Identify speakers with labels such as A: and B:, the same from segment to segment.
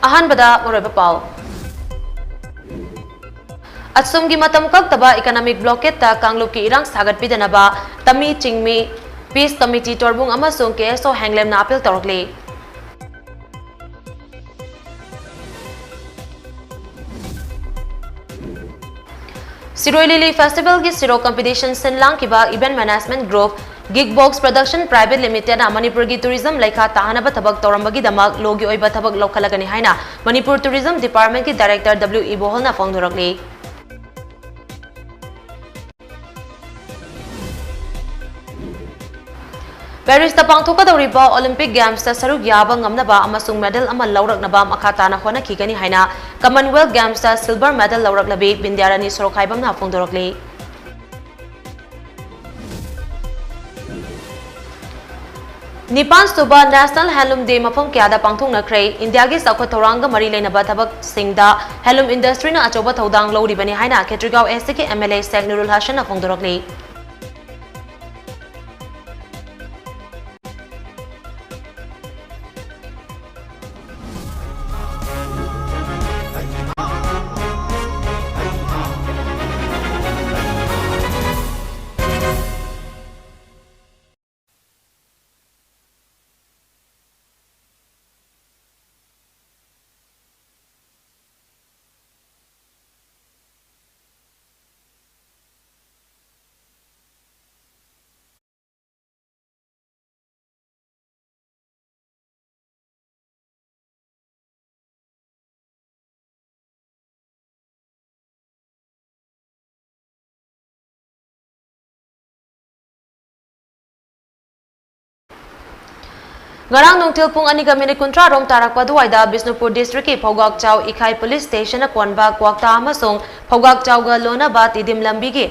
A: ꯑꯍꯥꯟꯕꯗ ꯃꯔꯨꯑꯣꯏꯕ ꯄꯥꯎ ꯑꯁꯨꯝꯒꯤ ꯃꯇꯝ ꯀꯛꯇꯕ ꯏꯀꯣꯅꯣꯃꯤꯛ ꯕ꯭ꯂꯣꯀꯦꯠꯇ ꯀꯥꯡꯂꯨꯞꯀꯤ ꯏꯔꯥꯡ ꯁꯥꯒꯠꯄꯤꯗꯅꯕ ꯇꯝꯃꯤ ꯆꯤꯡꯃꯤ ꯄꯤꯁ ꯀꯝꯃꯤꯇꯤ ꯇꯣꯔꯕꯨꯡ ꯑꯃꯁꯨꯡ KSO ꯍꯦꯡꯂꯦꯝꯅ ꯑꯄꯤꯜ ꯇꯧꯔꯛꯂꯤ Siroi Lili Festival ki Siro competition sinlang kiba event management group Gigbox Production Private Limited na Manipur ki tourism laikha tahanaba thabak tawrambagi damak logi oiba thabak lokhalagani haina Manipur Tourism Department ki Director W.E. Bohol na phongdorakli Paris ta pangthokadawriba Olympic Games ta saruk yaba ngamnaba amasung medal ama lauraknaba makhatana honakigani haina Commonwealth Games ta silver medal lauraklabi Bindyarani Sorokhaibam na phongdorakli Nipan Suba National Handloom Day mafam kyada pangthoknakhrei India gi sakhwa thoranga mari leinaba thabak singda handloom industry na achoba thodang loribani haina Khetrigao SC ki MLA Sheikh Nurul Hasan na phongdorakli Ngarang nungtil pung 2:30 rom tarakpa duwaida Bisnupur District ki Phogak Chau Ikhai Police Station na ponba kwakta amasung Phogak Chau ga lona ba tidim lambi gi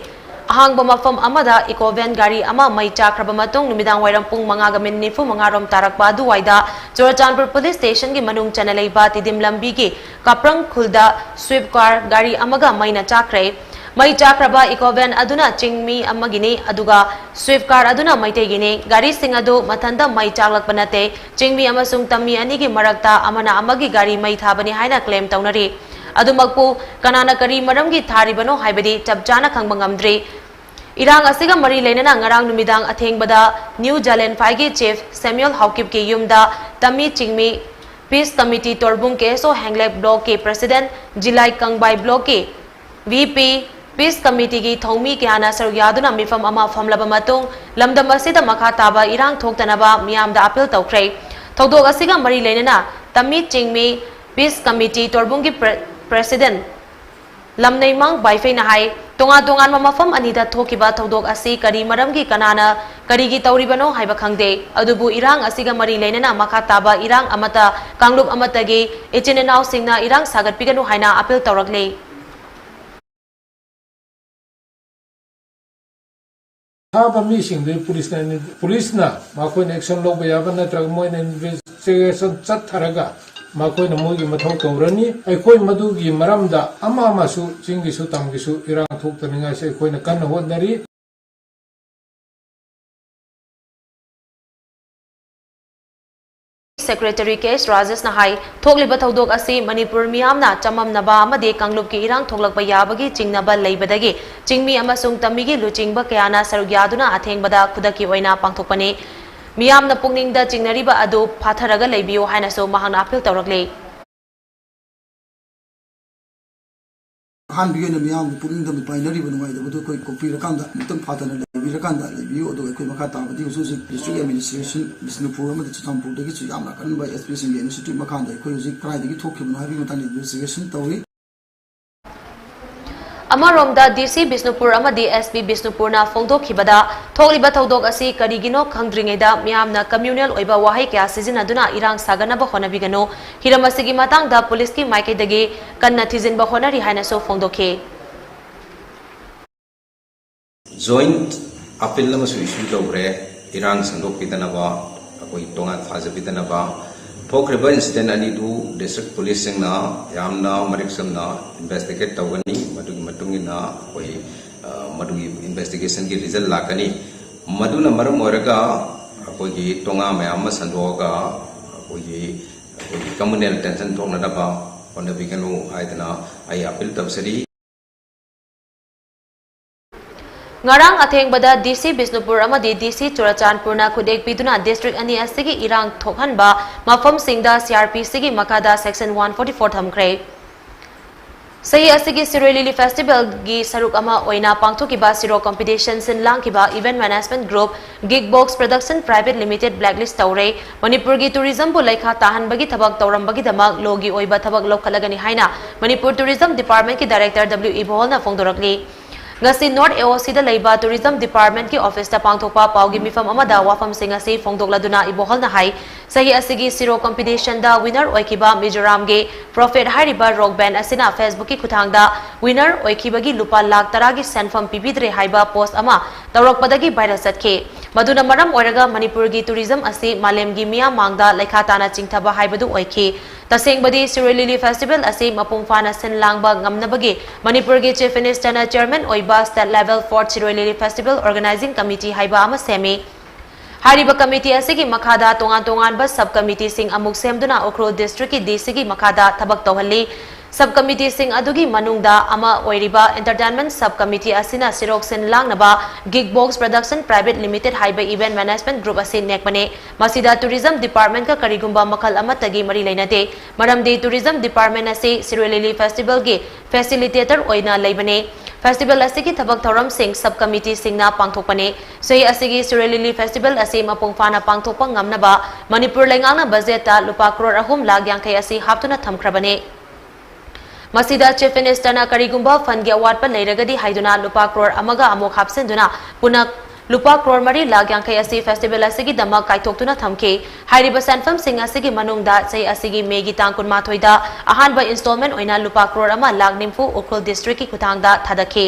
A: ahangba mafam amada ecovan gari ama mai chakraba matung numidang wairam pung 5:45 rom tarakpa duwaida Churachandpur Police Station gi manung chanalei ba tidim lambi gi Kaprang Khulda Swift car gari amaga maina chakrai Mai chakraba ecovan aduna chingmi amagini aduga Swift car aduna maitegi gari singadu mathanda mai chaklakpanate chingmi amasung tammi ani gi marakta amana amagi gari mai thabani haina claim taunari adumakpu kanana kari maramgi tharibano haibadi chapjana khangbangamdri Irang asiga mari leinana ngarang numidang athengbada New Jalen Phai Chief Samuel Hawkip ki yumda tammi chingmi Peace Committee Torbung KSO Henglek Block ke President Jilai Kangbai Block ke VP Peace Committee ki Thongmi Kyana Saryaduna Mifam Ama Famlaba Matung Lamdam Asida Makha Taba Irang Thoktanaba Miyamda Appeal Tawkhrei Thodok asiga mari leinana Tammi Chingmi Peace Committee Torbungi President Lamneimang Baifei na hai tongan mafam anida thokiba thodok asi kari maramgi kanana karigi tauribano haiba khangde adubu irang asiga mari leinana makha taba irang amata kanglup amatagi ichinenau singna irang sagat piganu haina appeal tawrakle
B: Haba missing the police na makoi action lo bayaba na drug mo investigation chat tharaga makoi na mogi mathau tawrani aikoi madugi maramda ama masu jingi su tamgi su irang thok taninga se koi na kan hodnari
A: Secretary K.S. Rajesh na hai thogliba thodok asi Manipur miyamna chamamnaba amade kanglup ki irang thoglakba yabagi chingnaba leibadagi chingmi amasung tamigi luchingba kayana sarugyaduna athengbada khudaki oina pangthokpani miyamna pungningda chingnariba adu phatharaga leibiyo haina so mahangna appeal tawrakle
C: Han begin miyam puningda mi binary banwai da bodo koi copy rakanda mutam phatana lebi rakanda lebi odo koi makata badi usu district administration Bisnupur amada Chitampur dagi chu yamna kan by SPS institute makanda koi usi krai dagi thokibna habi matan investigation tawi
A: Amaromda DC Bisnupur amadi SP Bisnupur na phongdokhibada thogliba thodok asi karigino khangdringeda miyamna communal oiba wahai kya sizinaduna irang saganaba honabigano hiramasigi matangda police ki maikaidagi kanna thijinba honari haina so phongdokhe
D: Joint appeal lamasu issue tawre irang sangdokpidanaba akoi tonga thajabidanaba thokriba incident ani du district police singna yamna mariksamna investigate tawgani madugi matungina koi madugi investigation ki result lakani maduna maram oraga koi tonga mayam sandoga koi communal tension thokna daba honabiganu haidana ai appeal tabsari
A: Ngarang athengbada DC Bisnupur amadi DC Churachandpurna khudek piduna district ani asigi irang thokhanba mafam singda CRPC gi makada section 144 thamkre Sahi asigi Siroi Lily Festival gi saruk ama oina pangthokiba siro competition sin langkiba event management group Gigbox Production Private Limited blacklist tawre Manipur gi tourism bu laikha tahan bagi thabak tawram bagi damak logi oiba thabak lokhalagani haina Manipur Tourism Department ki director W Ibol na phongdorakli Ngasi North AOC da leiba Tourism Department ki office ta pangthokpa paugi mifam amada wafam singa si phongdokladuna ibohol na hai sahi asigi siro competition da winner oikiba Mizoram ge Prophet hariba rock band asina Facebook ki khuthangda winner oikiba gi lupa lakh tara gi senfam pibidre haiba post ama tawrokpadagi viral satke maduna maram oiraga Manipur gi tourism asi malem gi miya mangda laikhatana chingthaba haibadu oiki Tasengbadi Siroi Lily Festival asi mapungfana sin langba ngamnabagi Manipur gi Chief Minister na Chairman oiba State Level 4 Siroi Lily Festival Organizing Committee haiba ama semi Hariba committee asigi makada tongan ba sub committee sing amuk semduna Okro district ki DC gi makada thabak tawhalli sub committee sing adugi manungda ama oiriba entertainment sub committee asina sirok sin langnaba Gigbox Production Private Limited haiba event management group asin nekbane masida tourism department ka karigumba makhal amatagi mari leinate maramdi tourism department ase Siroi Lily Festival gi facilitator oina leibane Festival asigi thabak thoram sing sub committee singna pangthokpane sei asigi Siroi Lily Festival ase mapungfana pangthokpa ngamnaba Manipur lengangna budget ta lupa crore ahum lakh yankai asi haptuna thamkhrabane Masida Chief Minister na karigumba fund gi award pa leiragadi haiduna lupa crore amaga amok hapsenduna punak lupa crore mari lakh yankai asi festival asigi dama kaithoktuna thamke hairiba sanfam sing asigi manungda sei asigi megi tang kunma thoida ahanba installment oina lupa crore ama lakh nimfu Ukrul district ki kuthangda thadakhe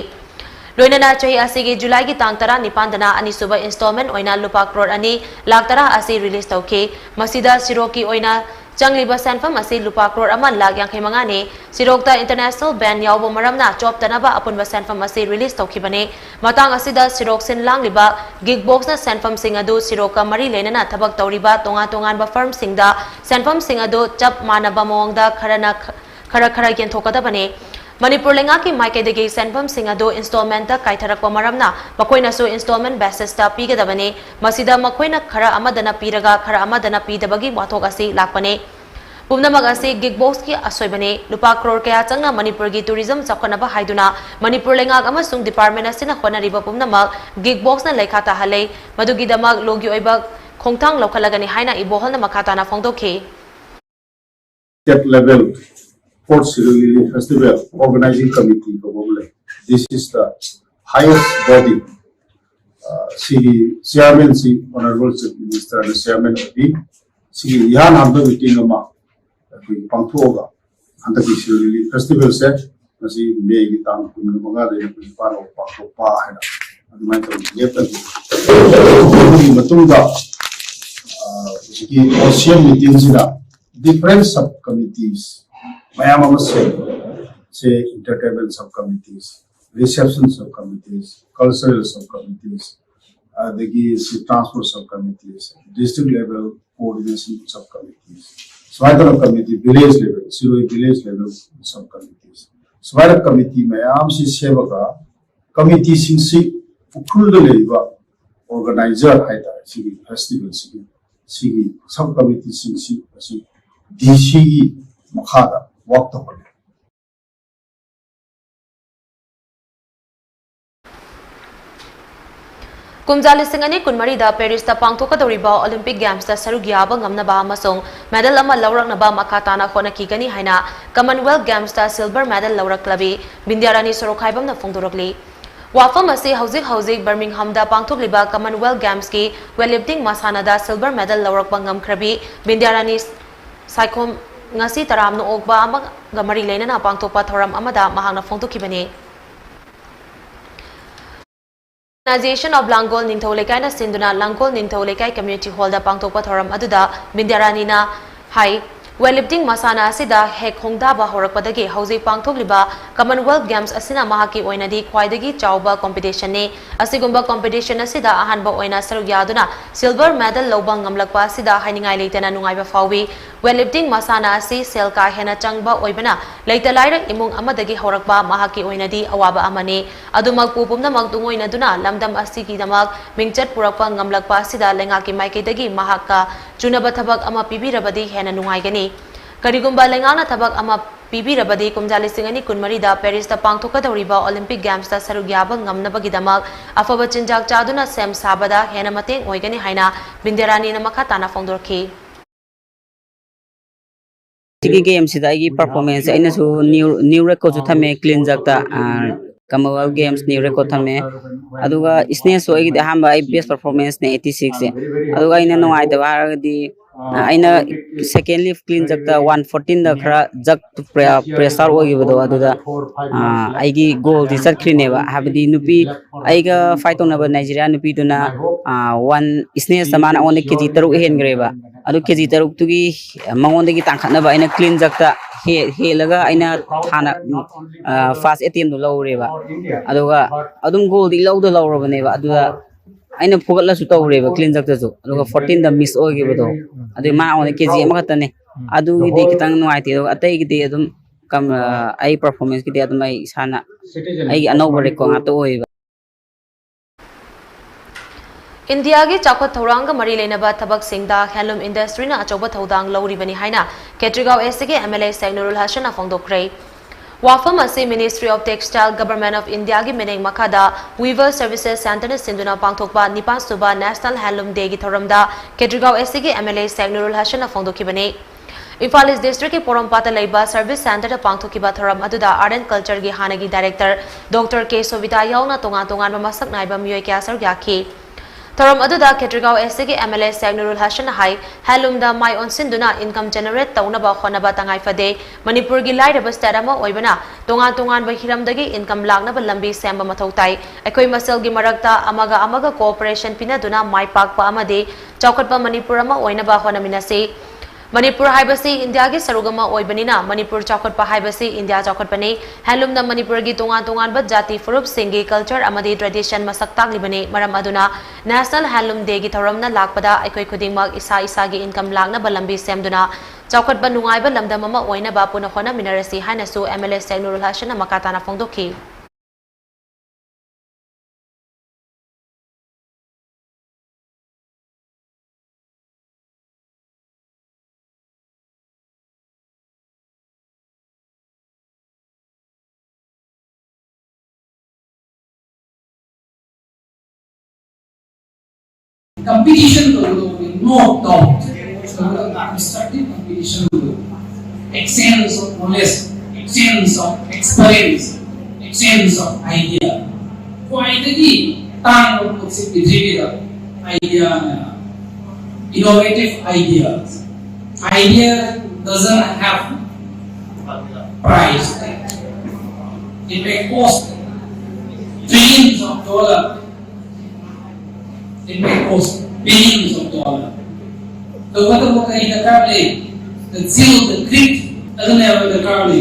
A: Loinana chahi asigi July ki tang tara nipandana ani suba installment oina lupa crore ani lakh tara asi release tawke masida siroki oina Changliba sanfam asi lupa crore ama lakh yankai mangane sirokta international band yawbo maramna chop tanaba apunba sanfam asi release tawkhibane matang asida sirok sin langliba Gigbox na sanfam singadu siroka mari lenana thabak tawriba tongan ba firm singda sanfam singadu chap manaba mawangda khara yenthokadabane Manipur lenga ki maikaidagi sanfam singadu installment ta kaitharakpa maramna makoina so installment basis ta pigadabane masida makoina khara amadana piraga khara amadana pidabagi wathok asi lakpane Pumnamag asi Gigbox ki asoibane lupa crore kaya changna Manipur gi tourism chakhanaba haiduna Manipur lenga amasung department asina khonariba pumnamag Gigbox na laikhata halei madugi damag logi oiba khongthang lokhalagani haina ibohol na makhata na phongdokhe
E: State level for Siroi Lily Festival Organizing Committee probably. This is the highest body. Chairman, Honorable Chief Minister and Chairman of the Yan Hamda meeting ama Pangthoga and the Siroi Lily Festival set. Nasi May Gitan Kumaga de Pano Pa and my Matunga Ocean meetings different subcommittees. Mayama say entertainment subcommittees, reception subcommittees, cultural subcommittees, the transport subcommittees, district level coordination subcommittees, Swadar committee, village level, Siroi village level subcommittees. Swadar committee mayam si sevaga committee si Ukrul the labor organizer haida si festival si subcommittee si DCE Makhada. Walk the whole.
A: Kumjali singani kunmari da Paris ta pangthokadoriba Olympic Games ta sarugyaba ngamnaba amasung medal ama lawraknaba makhatana khonakigani haina Commonwealth Games ta silver medal lawraklabi Bindyarani sorokhaibam na phongdorokli Wafam asi hauzik Birmingham da pangthokliba Commonwealth Games ki weightlifting masana da silver medal lawrakba ngamkhrabi Bindyarani Saikom ngasi taram no ogba ama gamari leinana pangthokpa thoram amada mahangna phongtokhibani Organization of Langol Ningtholekai na sinduna Langol Ningtholekai Community Hall da pangthokpa thoram aduda Bindyarani na hai weightlifting masana asida hek hongdaba horakpadagi hauzik pangthokliba Commonwealth Games asina mahaki oinadi khwaidagi chawba competition ne asigumba competition asida ahanba oina saruk yaduna silver medal lobang ngamlakpa asida hainingai leitana nungaiba fawi weightlifting masana asi sel ka hena changba oibana leita laira imung amadagi horakba mahaki oinadi awaba amani adumak pupumna magtungoina duna lamdam asigi damak mingchat purakpa ngamlakpa asida lengaki maikidagi mahaka chunaba thabak ama pibirabadi hena nungaigani Karigumba lengana thabak ama pibirabadi kumjali singani kunmarida Paris ta pangthokadoriba Olympic Games ta sarugyaba ngamnabagidamak afaba chinjak chaduna sem sabada hena mateng oigani haina binderani na makatana fongdorki
F: Tiki games sida igi performance aina su new record su thame clean jakta Commonwealth Games new record thame aduga isne so igi hamba best performance ne 86 aduga aina no ai da di aina second lift clean jakta 114 da khara jak pressure ogi bodo aduda aigi goal di satkrine ba habdi nupi aiga fight on ba Nigeria nupi duna one isne samana on kg taru hen greba adu kg taru tugi mangonde gi tangkhana ba aina clean jakta he laga aina thana fast attempt do lawreba aduga adum goal di lawda lawrabane ba aduga aina fogatla su tawreba clean jakta su aduga 14 da miss ogi bodo adu ma on kg ama khatane adu gi de kitang nuaite atai gi de adum kam ai performance gi de adum ai sana ai anova record ngato oiba
A: India gi chakot thoranga mari leinaba thabak singda handloom industry na achoba thodang lawribani haina Ketrigao SG MLA Sainurul Hasan afongdokre Wafam ase Ministry of Textile Government of India gi meneng makada Weaver Services Center na sinduna pangthokpa nipan suba National Handloom Day gi thoramda Ketrigao SG MLA Sainurul Hasan afongdokibani Imphal East District ki Porompata Leiba Service Center da pangthokiba thoram aduda Art and Culture gi hanagi Director Dr. K Sovita yauna tonga tongan ba masak naiba miyoi kya sar gyaki Thoram aduda Ketrigao SG MLA Sainurul Hasan hai handloom da mai on sinduna income generate tauna ba khona ba tangai fade Manipur gi lai raba state ama oibana tongan ba hiramdagi income lagna ba lambi samba mathau tai ekoi masal gi marakta amaga cooperation pinaduna mai pakpa amade chaukatpa Manipur ama oina ba khona minase Manipur haibasi India gi sarugama oibanina Manipur chaukatpa haibasi India chaukatpani handloom na Manipur gi tongan ba jati furup singi culture amadi tradition masak taglibani maram aduna National Handloom Day gi thoramna lakpada aikoi khudingmak isa gi income lagna balambi semduna chaukatba nungai ba lamdam ama oina ba puna khona minarasi haina su MLA Sainurul Hasan makatana fongdokhi
G: Competition no doubt. Constructive competition exchange of knowledge, exchange of experience, exchange of idea. Finally, time of idea, innovative ideas. Idea doesn't have price. It may cost trillions of dollars. It may cost billions of dollars. So what about the currently? The zeal, the grit doesn't have the currently.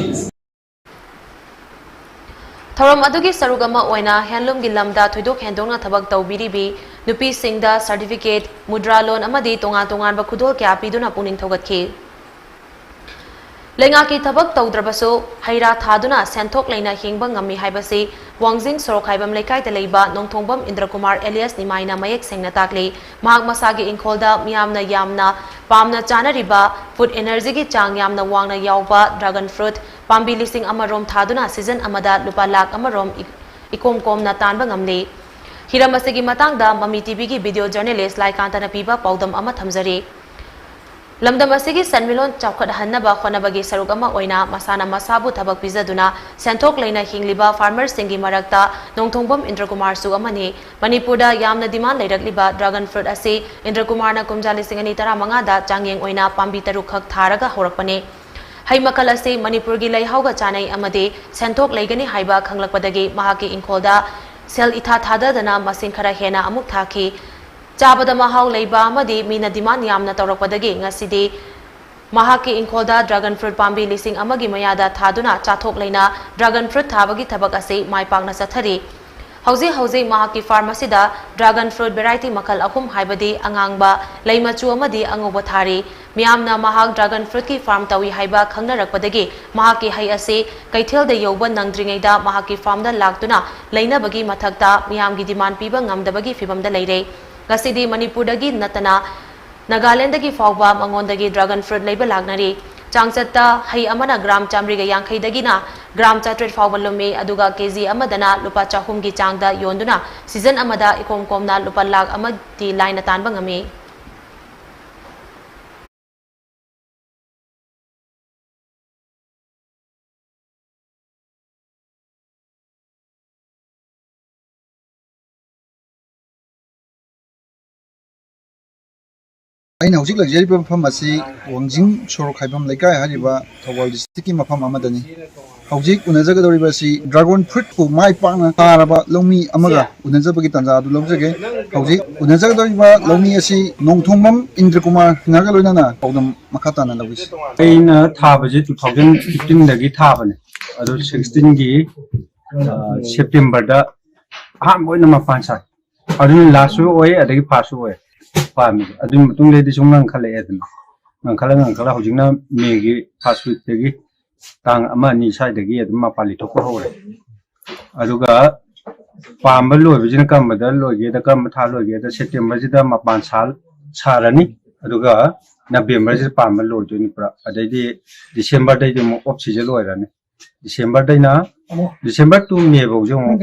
A: Thoram adugi sarugama oina handloom gi lamda thoidok hendongna thabak tawbiribi nupi singda certificate mudra loan amadi tongan ba khudol kya piduna puning thogatki Lenga ki thabak tawdrabaso haira thaduna senthok leina hingba ngami haibasi Wangjing Sorok haibam lekai ta leiba Nongthongbam Indrakumar Elias Nimaina mayek sengna takli mahak masagi ingkholda miyamna yamna pamna chana riba food energy gi chang yamna wangna yawba dragon fruit pambi lising amarom thaduna season amada lupa lak amarom ikom na tanba ngamli hiram asigi matangda Mami TV gi video journalist laikantana piba paudam ama thamjari Lamdam asigi sanmilon chawkhat hannaba khonabagi saruk ama oina masana masabu thabak pizaduna senthok leina hingliba farmers singi marakta Nongthongbam Indrakumar su amani Manipurda yamna demand leirakliba dragon fruit asi Indrakumar na kumjali singani taramanga da changyeng oina pambi taruk khak tharaga horakpane hai makal asi Manipur gi leihauga chanai amade senthok leigani haiba khanglakpadagi mahaki ingkholda sel itha thadadana masing khara hena amuk thaki Chabada mahau leiba amadi mina demand yamna tawrakpadagi ngasidi mahaki ingkholda dragon fruit pambi lising amagi mayada thaduna chathok leina dragon fruit thabagi thabak ase maipakna sathari Hauzi mahaki pharmacy da dragon fruit variety makal akum haibadi angangba leimachu amadi angoba thari miyamna mahak dragon fruit ki farm tawi haiba khangnarakpadagi mahaki hai ase kaithel da yoba nangdringai da mahaki farm da laktuna leinabagi mathakta miyamgi demand piba ngamdabagi fibam da leire gasidi Manipur dagi natana Nagaland dagi fawba mangondagi dragon fruit leiba lagnari Changchatta hai amana gram chamriga yankhai dagina gram chatret fawbalumi aduga kg amadana lupa chahum gi changda yonduna season amada ikomkomna lupa lag amadi line tanba ngami
C: ꯑꯩꯅ ꯍꯧꯖꯤꯛ ꯂꯩꯖꯔꯤꯕ ꯃꯐꯝ ꯑꯁꯤ ꯋꯥꯡꯖꯤꯡ ꯁꯣꯔꯣꯛ ꯈꯥꯏꯕꯝ ꯂꯩꯀꯥꯏ ꯍꯥꯏꯔꯤꯕ ꯊꯧꯕꯥꯜ ꯗꯤꯁꯇ꯭ꯔꯤꯛꯀꯤ ꯃꯐꯝ ꯑꯃꯗꯅꯤ ꯍꯧꯖꯤꯛ ꯎꯅꯖꯒꯗꯧꯔꯤꯕ ꯑꯁꯤ ꯗ꯭ꯔꯥꯒꯣꯟ ꯐ꯭ꯔꯨꯠꯄꯨ ꯃꯥꯏ ꯄꯥꯛꯅ ꯊꯥꯔꯕ ꯂꯧꯃꯤ ꯑꯃꯒ ꯎꯅꯖꯕꯒꯤ ꯇꯥꯟꯖꯥ ꯑꯗꯨ ꯂꯧꯖꯒꯦ ꯍꯧꯖꯤꯛ ꯎꯅꯖꯒꯗꯧꯔꯤꯕ ꯂꯧꯃꯤ ꯑꯁꯤ ꯅꯣꯡꯊꯣꯝꯕꯝ ꯏꯟꯗ꯭ꯔꯀꯨꯃꯥꯔ ꯁꯤꯡꯍꯔꯒ ꯂꯣꯏꯅꯅ ꯄꯥꯎꯗꯝ ꯃꯈꯥ ꯇꯥꯅ ꯂꯧꯏ
E: ꯑꯩꯅ ꯊꯥꯕꯁꯤ 2015ꯗꯒꯤ ꯊꯥꯕꯅꯦ ꯑꯗꯣ 16ꯒꯤ ꯁꯦꯞꯇꯦꯝꯕꯔꯗ ꯑꯍꯥꯟꯕ ꯑꯣꯏꯅ ꯃꯄꯥꯟ ꯁꯥꯏ ꯑꯗꯨꯅ ꯂꯥꯁꯁꯨ ꯑꯣꯏ ꯑꯗꯒꯤ ꯐꯥꯔꯁꯁꯨ ꯑꯣꯏ ꯄꯥꯝꯃꯤ ꯑꯗꯨꯒꯤ ꯃꯇꯨꯡꯗꯩꯗꯤ ꯁꯨꯝ ꯉꯟꯈꯠꯂꯛꯑꯦ ꯑꯗꯨꯅ ꯉꯟꯈꯠꯂ ꯍꯧꯖꯤꯛꯅ ꯃꯦꯒꯤ ꯐꯥꯔꯁ ꯋꯤꯛꯇꯒꯤ ꯇꯥꯡ 1-2 ꯁ꯭ꯋꯥꯏꯗꯒꯤ ꯑꯗꯨꯝ ꯃꯄꯥꯟ ꯂꯤꯊꯣꯛꯄ ꯍꯧꯔꯦ ꯑꯗꯨꯒ ꯄꯥꯝꯕ ꯂꯣꯏꯕꯁꯤꯅ ꯀꯔꯝꯕꯗ ꯂꯣꯏꯒꯦꯗ ꯀꯔꯝꯕ ꯊꯥ ꯂꯣꯏꯒꯦꯗ ꯁꯦꯞꯇꯦꯝꯕꯔꯁꯤꯗ ꯃꯄꯥꯟ ꯁꯥꯔꯅꯤ ꯑꯗꯨꯒ ꯅꯕꯦꯝꯕꯔꯁꯤꯗ ꯄꯥꯝꯕ ꯂꯣꯏꯗꯣꯏꯅꯤ ꯄꯨꯔꯥ ꯑꯗꯩꯗꯤ ꯗꯤꯁꯦꯝꯕꯔꯗꯩꯗꯤ ꯑꯃꯨꯛ ꯑꯣꯐ ꯁꯤꯖꯟ ꯑꯣꯏꯔꯅꯤ ꯗꯤꯁꯦꯝꯕꯔꯗꯩꯅ ꯗꯤꯁꯦꯝꯕꯔ ꯇꯨ ꯃꯦ ꯐꯥꯎꯁꯦ ꯑꯃꯨꯛ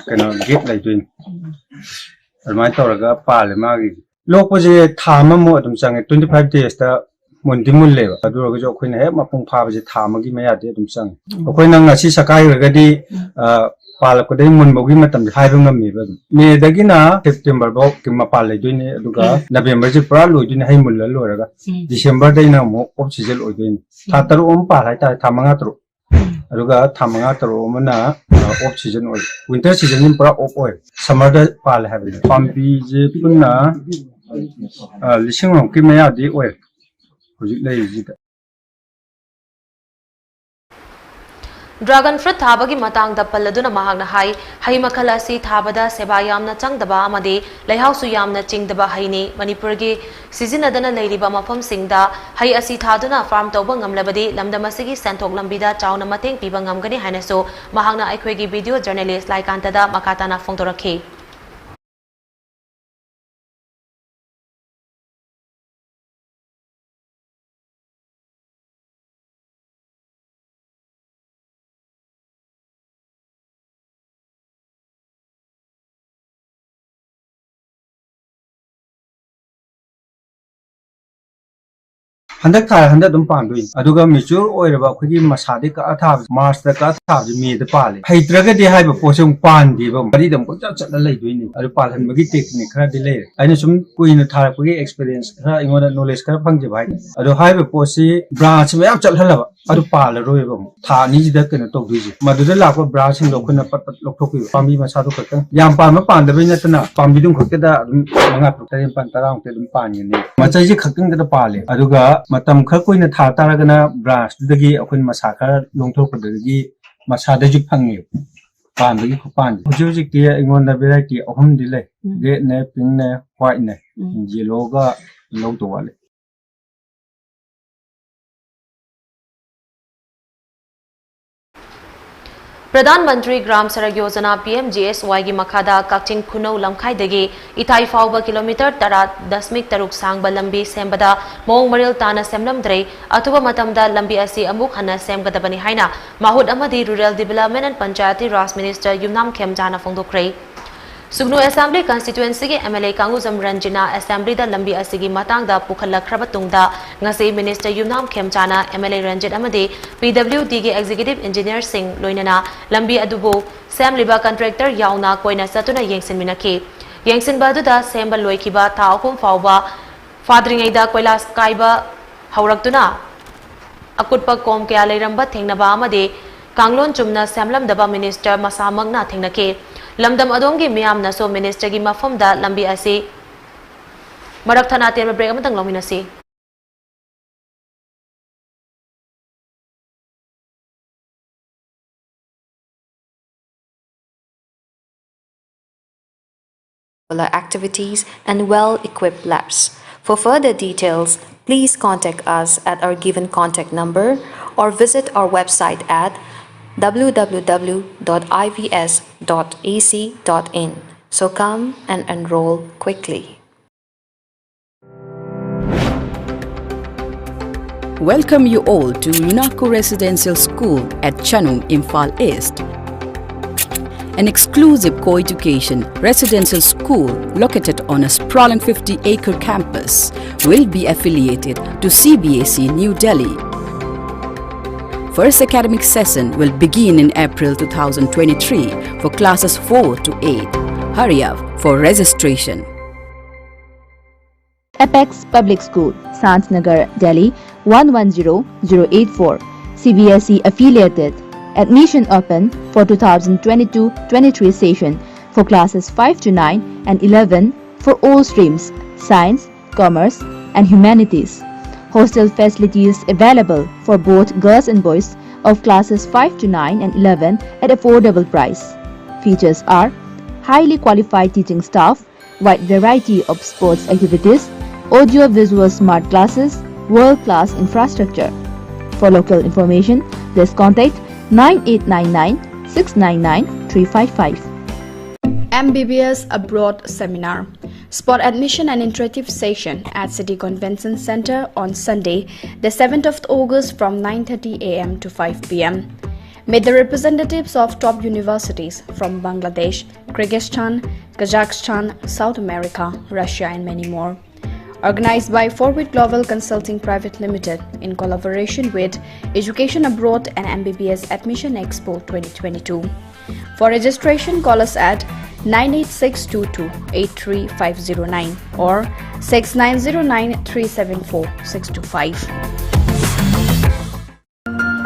E: ꯀꯩꯅꯣ ꯒꯦꯞ ꯂꯩꯗꯣꯏꯅꯤ ꯑꯗꯨꯃꯥꯏꯅ ꯇꯧꯔꯒ ꯄꯥꯜꯂꯦ ꯃꯥꯒꯤ ꯂꯣꯛꯄꯁꯦ ꯊꯥ ꯑꯃꯃꯨꯛ ꯑꯗꯨꯝ ꯆꯪꯉꯦ 25 ꯗꯦꯖꯇ ꯃꯨꯟꯗꯤ ꯃꯨꯜꯂꯦꯕ ꯑꯗꯨ ꯑꯣꯏꯔꯒꯁꯨ ꯑꯩꯈꯣꯏꯅ ꯍꯦꯛ ꯃꯄꯨꯡ ꯐꯥꯕꯁꯦ ꯊꯥ ꯑꯃꯒꯤ ꯃꯌꯥꯗꯤ ꯑꯗꯨꯝ ꯆꯪꯉꯦ ꯑꯩꯈꯣꯏꯅ ꯉꯁꯤ ꯁꯀꯥꯏꯔꯒꯗꯤ ꯄꯥꯜꯂꯛꯄꯗꯒꯤ ꯃꯨꯟꯕꯒꯤ ꯃꯇꯝꯗꯤ ꯍꯥꯏꯕ ꯉꯝꯃꯦꯕ ꯑꯗꯨꯝ ꯃꯦꯗꯒꯤꯅ ꯁꯦꯞꯇꯦꯝꯕꯔ ꯐꯥꯎ ꯃꯄꯥꯟ ꯂꯩꯗꯣꯏꯅꯦ ꯑꯗꯨꯒ ꯅꯕꯦꯝꯕꯔꯁꯦ ꯄꯨꯔꯥ ꯂꯣꯏꯗꯣꯏꯅꯦ ꯍꯩ ꯃꯨꯜꯂ ꯂꯣꯏꯔꯒ ꯗꯤꯁꯦꯝꯕꯔꯗꯩꯅ ꯑꯃꯨꯛ ꯑꯣꯐ ꯁꯤꯖꯟ ꯑꯣꯏꯗꯣꯏꯅꯤ ꯊꯥ 3 ꯑꯃ ꯄꯥꯜ ꯍꯥꯏꯇꯥꯔꯦ ꯊꯥ 5-6 ꯑꯗꯨꯒ ꯊꯥ 5-6 ꯑꯃꯅ ꯑꯣꯐ ꯁꯤꯖꯟ ꯑꯣꯏ ꯋꯤꯟꯇꯔ ꯁꯤꯖꯟꯁꯤ ꯄꯨꯔꯥ ꯑꯣꯐ ꯑꯣꯏ ꯁꯝꯃꯔꯗ ꯄꯥꯜꯂꯦ ꯍꯥꯏꯕꯅꯤ ꯄꯥꯝꯕꯤꯁꯦ ꯄꯨꯟꯅ 1,000ꯃꯨꯛꯀꯤ ꯃꯌꯥꯗꯤ ꯑꯣꯏ ꯍꯧꯖꯤꯛ ꯂꯩꯔꯤꯁꯤꯗ
A: Dragon fruit thabagi matangda palladuna mahagna hai hai makhala asi thabada seba yamna changdaba amadi leihausu yamna chingdaba haini Manipur gi sizinadana leiriba mafam singda hai asi thaduna farm tawba ngamlabadi lamdamasigi senthok lambida chauna mateng piba ngamgani hainaso mahagna aikhwegi video journalist laikantada makatana phongdorakhi
E: हंदक था हंदक दुम पांदोई अदुगा mature ओइरबा अखोगी मसादे का था मार्च दा का था मे दा पाले हैद्रगदे हाइबा पोसे पांदेबा बरी दम को चट चट लैदोइनी अदु पालहनबगी टेक्निक खरा दि लेर आइना सुम कुइना थारपगी एक्सपीरियंस खरा इंगोदा नॉलेज खरा फंगजे भाई अदु हाइबा पोसे ब्रांच में चट हलबा अदु पाल रोइबा था निजिदा कनो तोगदुजी मदुदा लाको ब्रांच सिंग लोखना पट पट लोखथोकि पामी मसादो खतन याम पामा पांदबै नतना पामी दुम खकदा अदुम मंगा पुतरे पान तराउ ते दुम पानिने मचाइजे खकंग दा पाले अदुगा मतम खर कोइना था तारगना ब्रांच दुदगी अखोइन मसा खर लोंथोकदगी मसादजु फंगे पानबगी खुपान हुजुजिक ति इंगोंदा वेराइटी अहम दिले रेड ने पिंक ने व्हाइट ने येलो गा लौतो वाले
A: Pradhan Mantri Gram Sarak Yojana PMGSY gi makhada Kakching Khunau Lamkhai dagi Itai fawba kilometer 10.3 sangba lambi sembada mong maril tana semlamdre atuba matamda lambi asi amuk hana semgadabani haina mahut amadi Rural Development and Panchayati Raj Minister Yumnam Khemjana phongdokre Sugnu Assembly Constituency gi MLA Kanguzam Ranjina Assembly da lambi asigi matangda pukhalakhraba tungda ngasi Minister Yumnam Khemjana MLA Ranjit amadi PWD gi Executive Engineer Singh loinana lambi adubu semliba contractor yauna koina satuna yengsinminaki yengsinba aduda semba loikiba tha ahum fawba fadringaida koilas kaiba hauraktuna akutpa kom kya leiramba thengnaba amadi kanglon chumna semlamdaba Minister masamagna thengnake lamdam adongi miyamna so Minister gi mafamda lambi asi marak thana ten break amatang lominasi
H: activities, and well-equipped labs. For further details, please contact us at our given contact number or visit our website at www.ivs.ac.in. So come and enroll quickly.
I: Welcome you all to UNACO Residential School at Chanum, Imphal East. An exclusive co-education residential school located on a sprawling 50-acre campus will be affiliated to CBSE New Delhi. First academic session will begin in April 2023 for classes 4 to 8. Hurry up for registration.
J: Apex Public School, Santnagar, Delhi 110084, CBSE affiliated. Admission open for 2022-23 session for classes 5 to 9 and 11 for all streams, science, commerce, and humanities. Hostel facilities available for both girls and boys of classes 5 to 9 and 11 at affordable price. Features are highly qualified teaching staff, wide variety of sports activities, audio-visual smart classes, world-class infrastructure. For local information, please contact 9899 699 355.
K: MBBS Abroad Seminar. Spot admission and interactive session at City Convention Center on Sunday, the 7th of August from 9:30 a.m. to 5 p.m. Meet the representatives of top universities from Bangladesh, Kyrgyzstan, Kazakhstan, South America, Russia, and many more. Organized by Forward Global Consulting Private Limited in collaboration with Education Abroad and MBBS Admission Expo 2022. For registration, call us at 98622-83509 or 6909-374-625.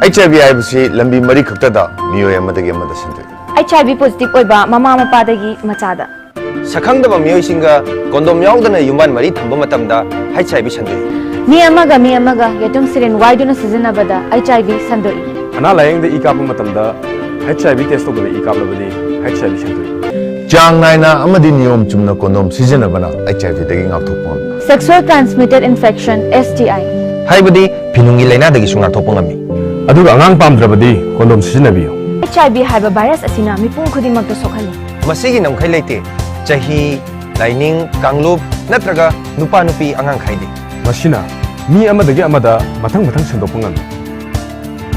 L: HIV IBC lambi mari khaktada miyoy amadagi amada sindoi.
M: HIV positive oiba mama mapadagi machada.
L: Sakhangdaba miyoy singa kondom yaudana yuman mari thamba matamda HIV sandoi.
M: Mi amaga yatung sirin waiduna sizinabada HIV sandoi.
N: Ana layengda ikapa matamda HIV test tobada ikapa labadi HIV sandoi.
L: Jang naina amadi niyom chumna kondom sizinabana HIV dagi ngakthopon.
M: Sexual transmitted infection STI.
L: Haibadi pinungi laina dagi sungar thopongami.
N: Aduga angang pamdrabadi kondom sijinabiyo.
M: HIV haiba virus asina mipung khudingmakta sokhali.
L: Masigi namkhai leite chahi laining kanglup natraga nupa nupi angang khaide.
N: Masina mi amadagi amada mathang sendopongami.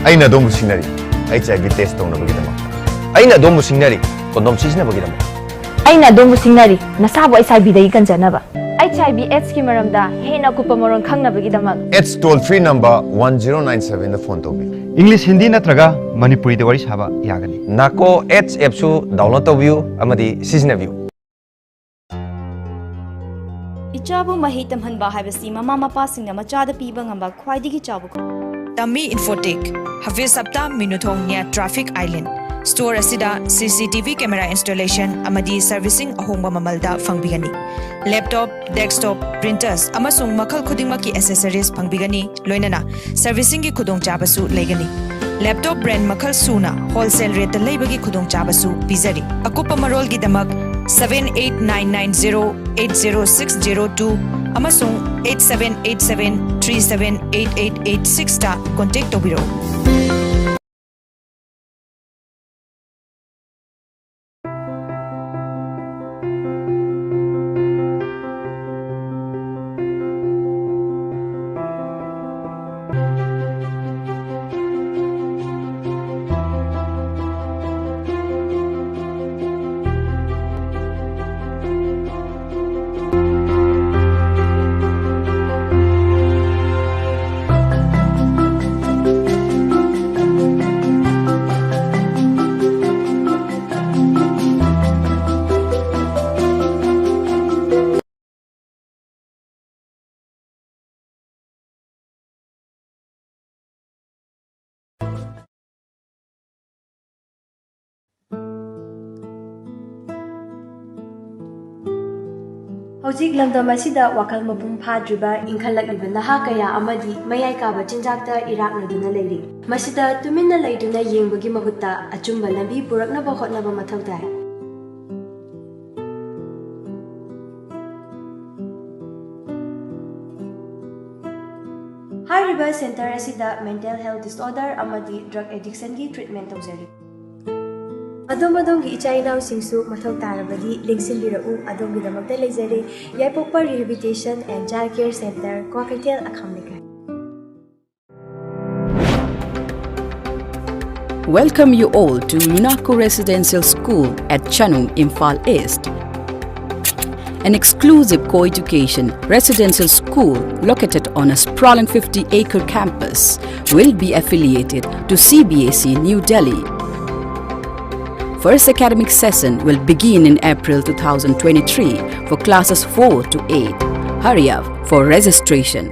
L: Aina domu sinari HIV test tongnabagidama. Aina domu sinari kondom sijinabagidama.
M: Aina domu sinari nasabu HIV dai kanjanaba. HIV AIDS ki maramda hena kupamoron khangnabagidama.
L: AIDS toll free number 1097 da phone tobi.
O: English Hindi natraga Manipuri de wari saba yagani.
L: Nako AIDS app su download tobiu amadi sijinabiu.
P: Ichabu mahi tamhanba haibasi mama mapa singna machada piba ngamba khwaidigi chabu ko.
Q: Tami Infotech Hafiz Sapta Minuthong nia Traffic Island Store asida CCTV camera installation amadi servicing ahongba mamalda fangbigani. Laptop, desktop, printers amasung makhal khudingmaki accessories fangbigani loinana servicing ki khudong chabasu legani. Laptop brand makhal suna wholesale rate leibagi khudong chabasu bizari. Akupa marol gi damak 78990-80602 amasung 8787378886 ta contact tobiro.
R: Hojik lamdam asida wakal mapung phadriba inkhalakliba naha kaya amadi mayai kaba chinjakta iraknaduna leiri. Masida tuminna leiduna yengbagi mahutta achumba lambi puraknaba hotnaba mathau tai. ꯍꯥꯏꯔꯤꯕ centre ꯑꯁꯤꯗ mental health disorder ꯑꯃꯗꯤ drug ꯑꯦꯗꯤꯛꯁꯟꯒꯤ treatment ꯇꯧꯖꯔꯤ ꯑꯗꯣꯝꯒꯤ ꯏꯆꯥ ꯏꯅꯥꯎꯁꯤꯡꯁꯨ ꯃꯊꯧ ꯇꯥꯔꯕꯗꯤ ꯂꯦꯡꯁꯤꯟꯕꯤꯔꯛꯎ ꯑꯗꯣꯝꯒꯤꯗꯃꯛꯇ ꯂꯩꯖꯔꯤ ꯌꯥꯏꯄꯣꯛꯄ rehabilitation and child care centre Kwakeithel ꯑꯈꯥꯝ ꯂꯩꯀꯥꯏ
I: Welcome you all to Lunako Residential School at Chanung, Imphal East. An exclusive co-education residential school located on a sprawling 50-acre campus will be affiliated to CBSE New Delhi. First academic session will begin in April 2023 for classes 4 to 8. Hurry up for registration.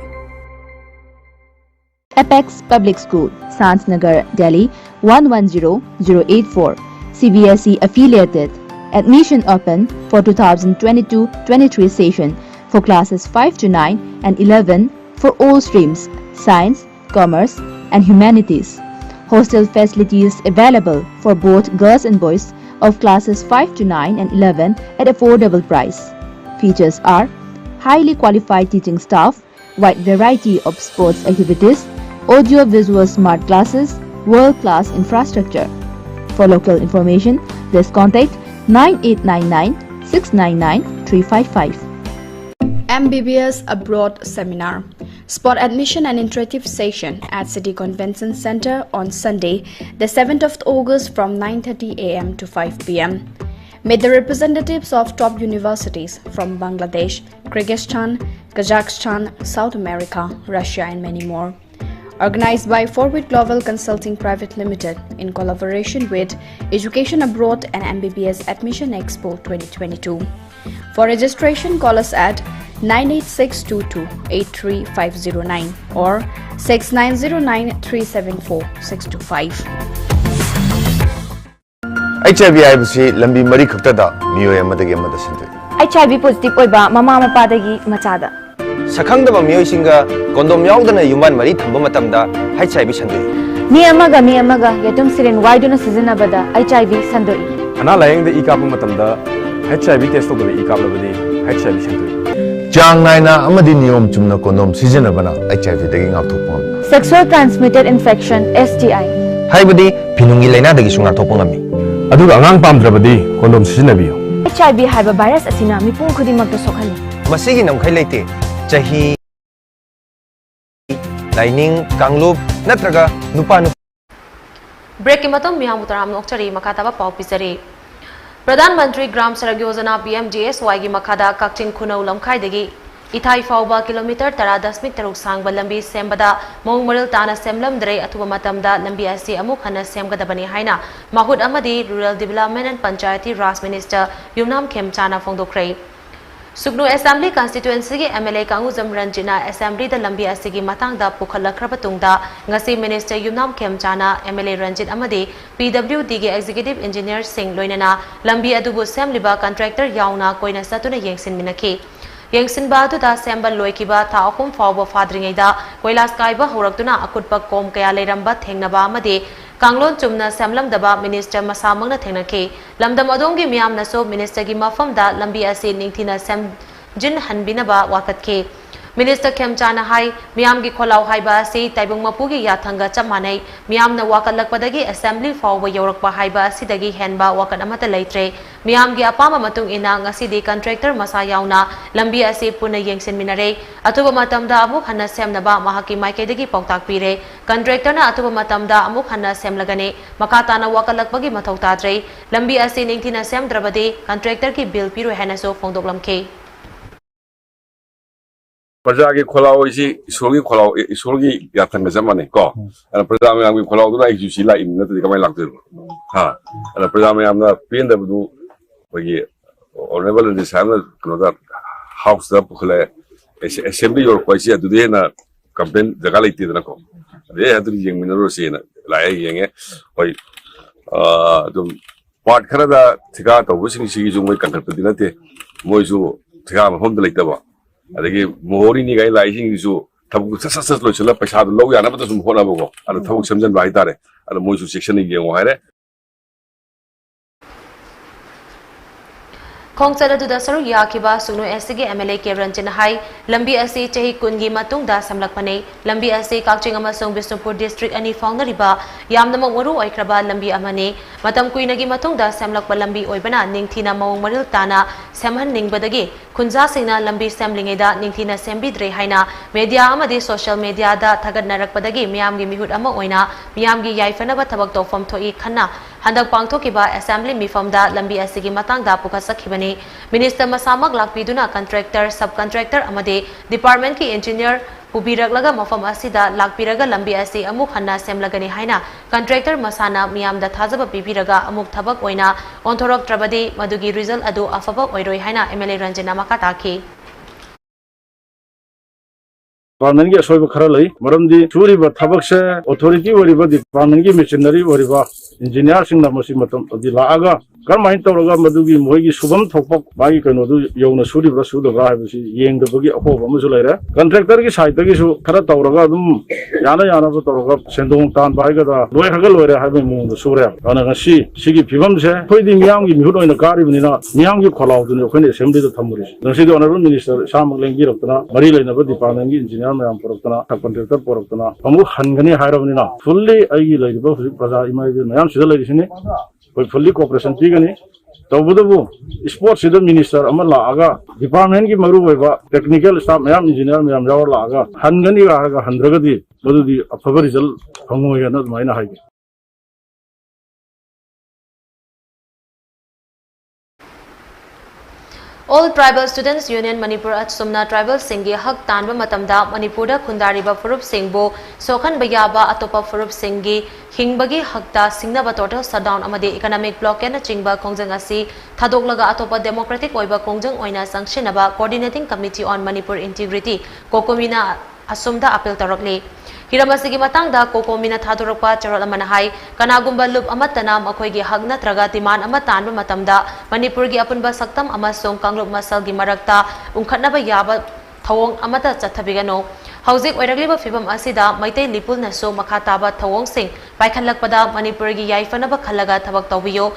J: Apex Public School, Santnagar, Delhi 110084, CBSE affiliated. Admission open for 2022-23 session for classes 5 to 9 and 11 for all streams, science, commerce and humanities. Hostel facilities available for both girls and boys of classes 5 to 9 and 11 at affordable price. Features are highly qualified teaching staff, wide variety of sports activities, audio-visual smart classes, world-class infrastructure. For local information, please contact 9899 699 355.
K: MBBS Abroad Seminar. Spot admission and interactive session at City Convention Center on Sunday, the 7th of August from 9:30 a.m. to 5 p.m. Meet the representatives of top universities from Bangladesh, Kyrgyzstan, Kazakhstan, South America, Russia and many more. Organized by Forward Global Consulting Private Limited in collaboration with Education Abroad and MBBS Admission Expo 2022. For registration, call us at 98622-83509 or 6909-374-625.
L: HIV IBC lambi mari khaktada miyoy amadagi amada sindoi.
M: HIV positive oiba mama mapadagi machada.
L: Sakhangdaba miyoy singa kondom yaudana yuman mari thamba matamda HIV sandoi.
M: Mi amaga yatum siren waiduna sizinabada HIV sandoi.
N: Ana layengda ikapu matamda HIV test tobada ikaplabadi HIV sandoi.
L: Jang naina amadi niyom chumna kondom sizinabana HIV dagi ngakthokpam.
M: Sexual transmitted infection STI.
L: Haibadi pinungi laina dagi sungar thokpangami.
N: Aduga angang pamdrabadi kondom sizinnabiyo.
M: HIV haiba virus asina mipum khudimagta sokhali.
L: Masigi namkhai leite chahi Lining, Kanglup, Natraga, Nupanu.
A: Break Matom Mihamutaram Nokchari, Makataba Pau Pisari. Pradhan Mantri Gram Sarak Yojana PMGSY gi Makada Kakchin Kunau Lamkai Degi, Ithai Fauba Kilometer Tara Dasmik Taruk Sangba Lambi Sembada, Mong Maril Tana Semlam Dre Atuba Matamda, Lambi Asi Amukhana Semgadabani Haina, Mahud Amadi, Rural Development and Panchayati Ras Minister, Yumnam Kem Chana Fongdokray. Sugnu Assembly Constituency gi MLA Kanguzam Ranjina Assembly da lambi asigi matangda pukhalakhraba tungda ngasi Minister Yumnam Khemchana MLA Ranjit amadi PWD gi Executive Engineer Singh loinana lambi adubu semliba contractor yauna koina satuna yengsin minaki yengsinba aduda sembal loikiba tha ahum fawba fadringeida koilas kaiba horaktuna akutpa kom kaya leiramba thengnaba amadi Kanglon Chumna Samlam Daba Minister Masamangna Tenaki, Lamdam Adongi Miam Naso Minister Gimafamda, Lambi Asi Ningtina Sam Jin Hanbinaba Wakatke. Minister Kemchana Hai, Miamgi Kolau Haiba Asi, Taibung Mapugi Yatanga Chamane, Miamna Wakalakwadagi Assembly for Yorokba Haiba Sidagi Henba Wakanamata Laitre, Miamgi Apama Matung Inang Asidi Contractor Masayauna, Lambi Asi Puna Yengsin Minare, Atuba Matamda Amuk Hana Semnaba Mahaki Maikedagi Poktak Pire, Contractor na Atuba Matamda Amuk Hana Semlagane, Makatana Wakalakbagi Matotatre, Lambi Asi Ningtina Sem Drabade, Contractor ki Bill Piru Henaso Fongdoklamke.
N: Praja ki kholau isi isorgi yatanga zamane ko ana praja me amgi kholau duna isu sila imna tadi kamai lakte ha ana praja me amna penda budu bagi honorable in the samna knoda house da bukhale assembly yor kwaisi adu de na campaign jaga laiti dana ko de adu yeng minaro sina lai yenge oi dum part khara da thika to busing sigi ju moi kantar pudina te moi ju thika ma hom da laita ba adagi mohori ni gai laising isu thabu sasas lo chula paisa lo ya na ba sum hona bo ala thabu samjan bai tare ala moi su section ni yengo haire
A: Khongchal aduda saru yakiba sunu SG MLA Kevran Chinahai lambi asi chahi kungi matungda samlakpane lambi asi Kakching amasong Bisnupur district ani faungnariba yamnamang waru oikraba lambi amane matam kuinagi matungda samlakpa lambi oibana ningthina mawong maril tana samhan ningbadagi khunja singna lambi samlingeda ningthina sembidre haina media amadi social media da thagatnarakpadagi miyamgi mihut ama oina miyamgi yaifanaba thabak tawfam thoi khanna handak pangthokiba assembly mifamda lambi asigi matangda pukasakhibani Minister Masamak Lakpiduna contractor subcontractor amade department ki engineer Pubiraklaga mafam asida lakpiraga lambi asi amuk hanna semlagani haina contractor masana miyamda thajaba pibiraga amuk thabak oina onthorok trabadi madugi result adu afaba oiroi haina MLA Ranjana makataki
E: Department की असोई बखरा लई मरमदी चूरी ब थबक से authority worry ब department की missionary worry ब engineer Singh नमसी मतम अदि लागा करमाइन तौरगा मदुगी मोइगी सुबम थोपक बागी कनो दु यौना सुरी ब सुदबरा हाबसी येंगदबगी अहोब अमसु लैरे कॉन्ट्रैक्टर की साइड तगी सु खरा तौरगा दुम याना याना ब तौरगा सेंदोंग तान बाइगदा लोय हगल लोयरे हाबे मुंग सुरे अना गसी सिगी फिबम से खोइदि मियाम की मिहुत ओइना कारिबनिना मियाम की खलाव दुनि ओखने असेंबली द थमुरिस नसी द ऑनरेबल मिनिस्टर सामक लेंगी रक्तना मरी लेनब डिपार्टमेंट की इंजीनियर मैम परक्तना कॉन्ट्रैक्टर परक्तना अमु हनगनी हायरबनिना फुल्ली आइगी लैब हुजि प्रजा इमाइबे मैम सिदा लैरिसिने कोई फुल्ली कोऑपरेशन पीगनी तौबदबु स्पोर्ट्स सिदा मिनिस्टर अमा लागा डिपार्टमेंट की मरु होइबा technical staff ma'am engineer ma'am जावर लागा हनगनी गारगा हंद्रगदी मदुदी अफब रिजल्ट फंगोयना दुमाइना हाइगे
A: All Tribal Students Union Manipur Achsumna Tribal Singhi Hak Tanba Matamda Manipurda Khundariba Furup Singbo Sokhan Bayaba Atopa Furup Singhi Hingbagi Hakta Singnaba Total Shutdown Amadi Economic Blockade na Chingba Kongjang Asi Thadoglaga Atopa Democratic Oiba Kongjang Oina Sangshinaba Coordinating Committee on Manipur Integrity Kokomina Asumda Appeal Tarakli Hiramasigi matangda Kokomina Thadurapa Charol Amanahai Kanagumba Loop Amatana Makoigi Hagna Traga Timan Amatan Matamda Manipurgi Apunba Saktam Amasong Kangluk Masalgi Marakta Unkatnaba Yaba Thawong Amata Chatabigano Hauzik Oiragliba Fibam Asida Maite Lipul Naso Makataba Thawong Sing Paikanlakpada Manipurgi Yaifanaba Kalaga Tabak Tawio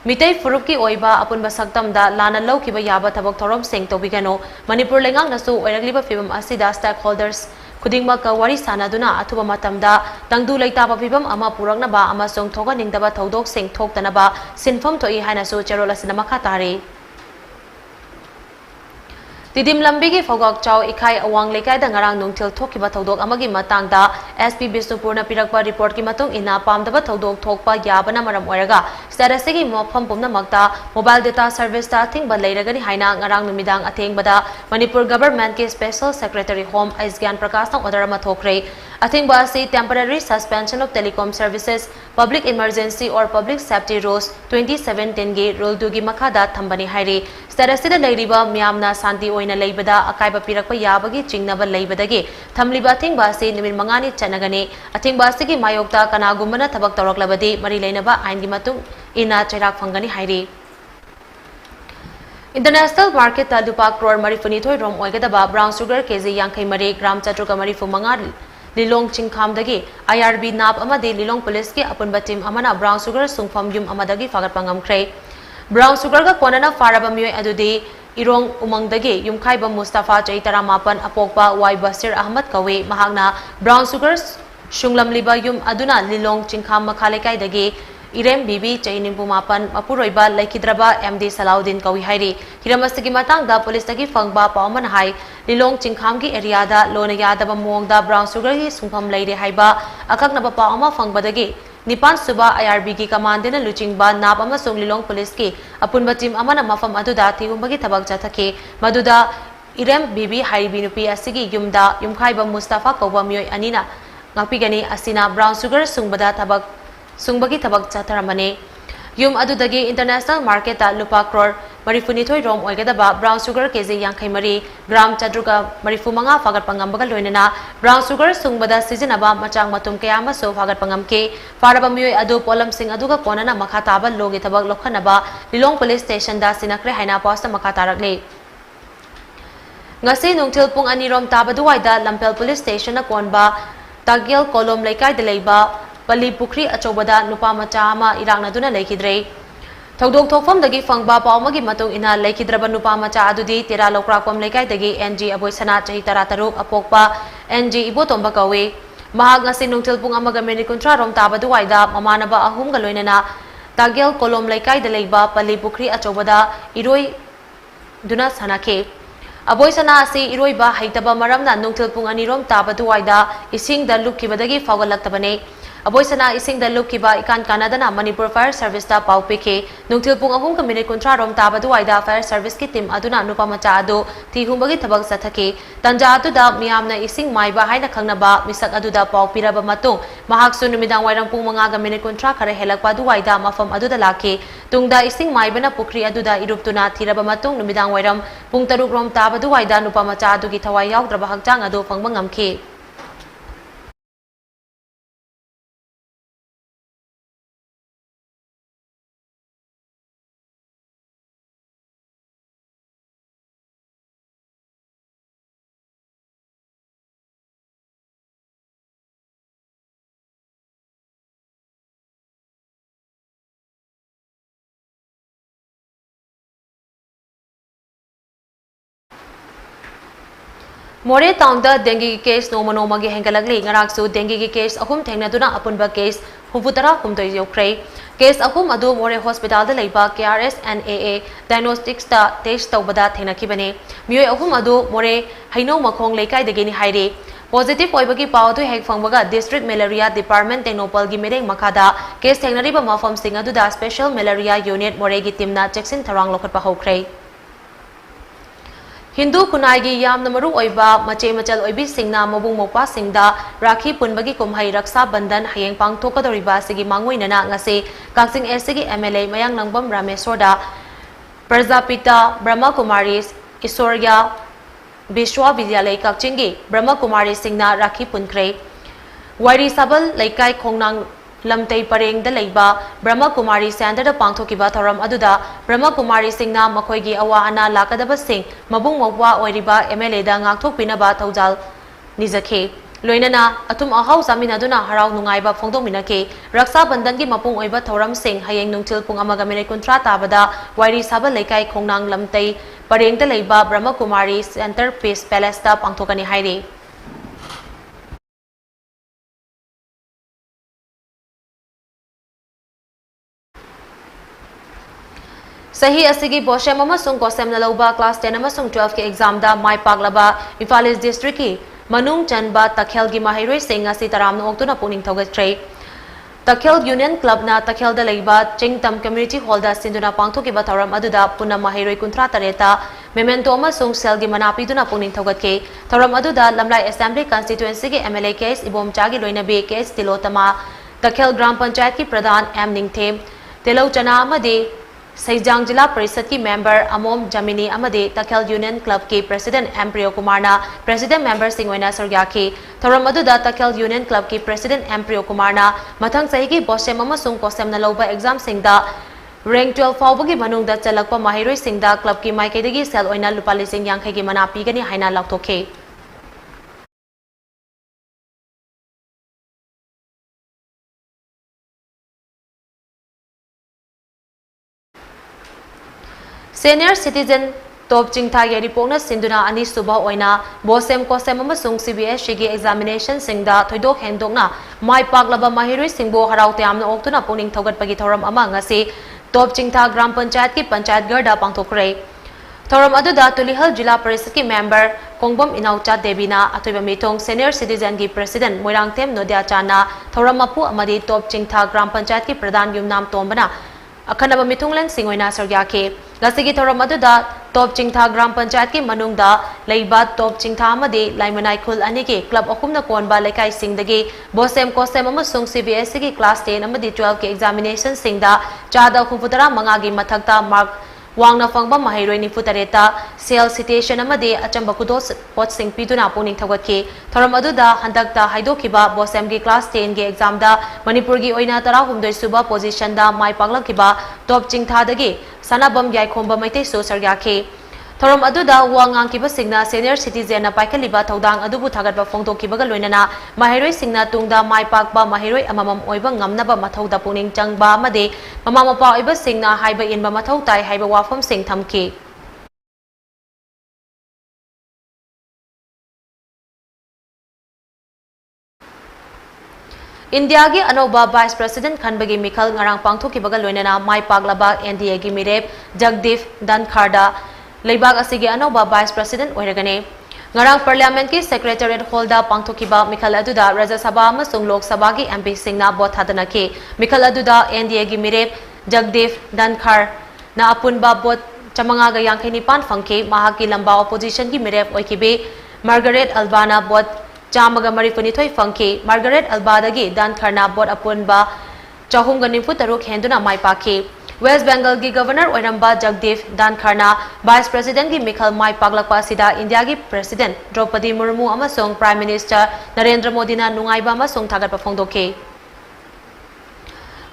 A: Mitay Furuki Oiba Apunba Saktamda Lana Laukiba Yaba Tabak Torom Sing Tobigano Manipur Lengang Naso Oiragliba Fibam Asida Stakeholders Kudingma ka wari sanaduna atuba matamda tangdu leitaba pibam ama puraknaba amasong thoga ningdaba thodok sing thoktanaba sinfam thoi haina su cherola sinama khatari Tidim lambi gi fogok chau ikai awang lekai da ngarang nungthil thokiba thodok amagi matangda SP Bisnupur na pirakpa report ki matung ina pamdaba thodok thokpa yabana maram oiraga status gi mofam pumna makta mobile data service ta thingba leiragani haina ngarang numidang athengbada Manipur government ki special secretary home Aisgyan Prakash na order ma thokre athengba si temporary suspension of telecom services public emergency or public safety rules 2017 gi rule dugi makada thambani hairi status da leiriba myamna santi oina leibada akaiba pirakpa yabagi chingnaba leibadagi thamliba thingba si nimit mangani chanagani athengba si gi mayokta kanagumana thabak tawraklabadi mari leinaba ain gi matung ina chairak phangani hairi International market ta lupa crore marifuni thoi rom oigadaba brown sugar kg yankai mari gram chatruka marifu manga Lilong Chingkhamdagi IRB nap amadi Lilong police ki apunba team amana brown sugar sungfam yum amadagi fagat pangamkre brown sugar ga konana faraba myoy adudi Irong Umangdagi Yumkhaiba Mustafa Chaitara Mapan Apokpa Y Basir Ahmad Kawe Mahagna Brown Sugars Shunglam Liba Yum Aduna Lilong Chingkham Makhalekai Dagi Irem Bibi Chainimpu Mapan Apuroiba Laikidraba MD Salaudin Kawi Hairi Hiramastagi Matang da Police Tagi Fangba Pauman Hai Lilong Chingkham ki area da Lona Yadaba Mongda Brown Sugar hi Sungpham Leire Haiba Akaknaba Pauma Fangbadagi Nipan Suba IRB ki Commandina Luchingba Nap amasong Lilong Police ki Apunba team amana mafam aduda tigumbagi tabak jathake Maduda Irem Bibi Haibi Nupi Asigi Yumda Yumkhaiba Mustafa Kauba Myoy Anina Ngapigani Asina Brown Sugar Sungbagi tabak jatharamane Yum adudagi international market ta lupa crore marifuni thoi rom oigadaba brown sugar kg yankai mari gram chadruga marifu manga fagat pangambagal loinana brown sugar sungbada sizinaba machang matum kayama so fagat pangamke faraba miyoi adu polam sing aduga konana makhataba logi tabak lokhanaba Lilong police station da sinakre haina posta makhatarakle ngasi nungthil pung ani rom tabaduwaida lampel police station na konba tagyal kolom laikai de leiba Pali Pukri Achobada Nupa Macha ama Irang Naduna Lekidre Thogdok thokfamdagi fangba paumagi matung ina laikidraba nupa macha adudi tira lokrakpam leikaidagi NG Aboisana chahi 13 apokpa NG Ibotomba kawe mahag ngasi nungtil pung amaga minit 13 rom tabadu waida mamanaba ahum ga loinana Tagel kolom leikaida leiba pali pukri achobada iroi duna sanake Aboisana asi iroiba haitaba maramna nungtil pung anirom tabadu waida ising da lukibadagi fawgalaktabane Aboisana ising da lukiba ikan Canada Manipur Fire Service da pau pike nungtil pung ahum ka minit 13 rom tabadu waida Fire Service ki team aduna nupa macha adu ti humbagi thabak sathake tanja adu da miyamna ising maiba haina khangnaba misak adu da pau piraba matung mahak su numidang wairang pung manga ga minit 13 khare helakpa du waida mafam adu da lake tungda ising maibana pukri adu da iruptuna thiraba matung numidang wairam pung taruk rom tabadu waida nupa macha adu gi thawai yaudraba hakjang adu phangba ngamke More town da dengue case no magi hengalagli ngaraksu dengue case ahum thengnaduna apunba case humfutara humdoi yokhrei case ahum adu more hospital da leiba KRS and AA diagnostics da test tawbada thengnakibane mioi ahum adu more haino makhong leikai dageni haire positive oibagi pawdu hek phangbaga district malaria department tenopal gi mereng makada case thengnariba mafam sing adu da special malaria unit more gi timna checksin tharang lokhatpa hokhrei Hindu kunai yam namaru oiba mache machal oibi singna mabung mokpa singda rakhi punbagi kumhai raksa bandan hayeng pang thokadoriba sigi mangoinana ngase kaksing sigi MLA mayang nangbam Rameswarda Prajapita Brahma Kumaris Isorya Bishwa Vidyalay kakchingi Brahma Kumari singna rakhi punkre Wairi sabal laikai khongnang lamtei pareng da leiba Brahma Kumari Center da pangthokiba thoram aduda Brahma Kumari singna makhoigi awa ana lakadaba sing mabung mokwa oiriba MLA da ngakthokpinaba thaujal nizakhe loinana atum ahau saminaduna harau nungaiba phongdongminake raksa bandan gi mapung oiba thoram sing hayeng nungtil pung amaga minute 13 tabada wairi sabal leikai khongnang lamtei pareng da leiba Brahma Kumari Center Peace Palace da pangthokani haire Sahi asigi boshem amasung kosem na lauba class 10 amasung 12 ke exam da mai paglaba Imphal East district ki manung chanba takhel gi mahiroi sing asi taram no oktuna puning thogatrei Takhel Union Club na takhel da leiba Chingtam Community Hall da sinduna pangthoki ba tharam aduda punna mahiroi kuntra tareta memento amasung sel gi manapi duna puning thogatke tharam aduda Lamlai Assembly constituency ke MLA case ibom chagi loinabe case tilotama Takhel Gram Panchayat ki pradhan M Ningthe Telau Chana amade Saijang Jila Parisad ki member Amom Jamini amade Takhel Union Club ki President M Priyo Kumar na President member Singwaina Sargyaki thoram aduda Takhel Union Club ki President M Priyo Kumar na mathang sahi ki bosem amasung kosem na lauba exam singda rank 12 fawbagi manung da chalakpa mahiroi singda club ki maikaidagi sel oina lupa lising yang gi mana pigani haina laktokhe Senior citizen top chingtha ge report na sinduna ani suba oina bosem kosem amasung CBSE gi examination singda thoidok hendokna mai paglaba mahiroi singbo haraute amna oktuna puning thogat pagi thoram ama ngasi top chingtha gram panchayat ki panchayat garda pangthokre thoram aduda tulihal jila parisad ki member kongbom inaucha debina atoiba mitong senior citizen gi president moirangtem nodia chana thoram apu amadi top chingtha gram panchayat ki pradhan yumnam tombana akhanaba mitunglang singoina sargyake gasigi thoram aduda top chingtha gram panchayat ki manungda leiba top chingtha amade laimanai khul ani ke club akumna konba lekai singdagi bosem kosem amasung CBSE ki class 10 amadi 12 ke examination singda chada khufutara manga gi mathakta mark wangna fangba mahiroi ni futareta sel citation amade achamba kudos pot sing piduna puning thogatke thoram aduda handakta haidokiba bosem gi class 10 ge exam da Manipur gi oina tara humdoi suba position da mai paglakiba top chingtha dagi sanabam yai khomba maite so sargyake Thorom aduda wa ngangkiba singna senior citizen na paikaliba thodang adubu thagatba phongtokkibaga loinana mahiroi singna tungda mai pakba mahiroi amamam oiba ngamnaba mathauda puning changba amade mama mapa oiba singna haiba inba mathau tai haiba wafam sing thamki. India gi anoba Vice President Khanbagi Mikhal ngarang pangthokibaga loinana mai paklaba NDA gi mirep Jagdeep Dhankharda Leibag asigi anoba Vice President oiragane. Ngarang Parliament ki Secretariat Hall da pangthokiba Mikhal aduda Rajya Sabha amasung Lok Sabha gi MP singna bot hadanaki. Mikhal aduda NDA gi mirep Jagdeep Dhankar na apunba bot chamanga ga yangkhainipan phangki mahaki lamba opposition gi mirep oikibe Margaret Albana bot Chamaga Maripunithoi Funky, Margaret Albadagi, Dan Karna Bot Apunba, Chahunga Nimputaruk Henduna Mai Paki, West Bengal gi Governor Oiramba Jagdeep Dan Karna, Vice President gi Mikhal Mai Paglakpa Sida, India gi President Draupadi Murmu amasung Prime Minister Narendra Modi na nungaiba amasung thagatpa phongdoke.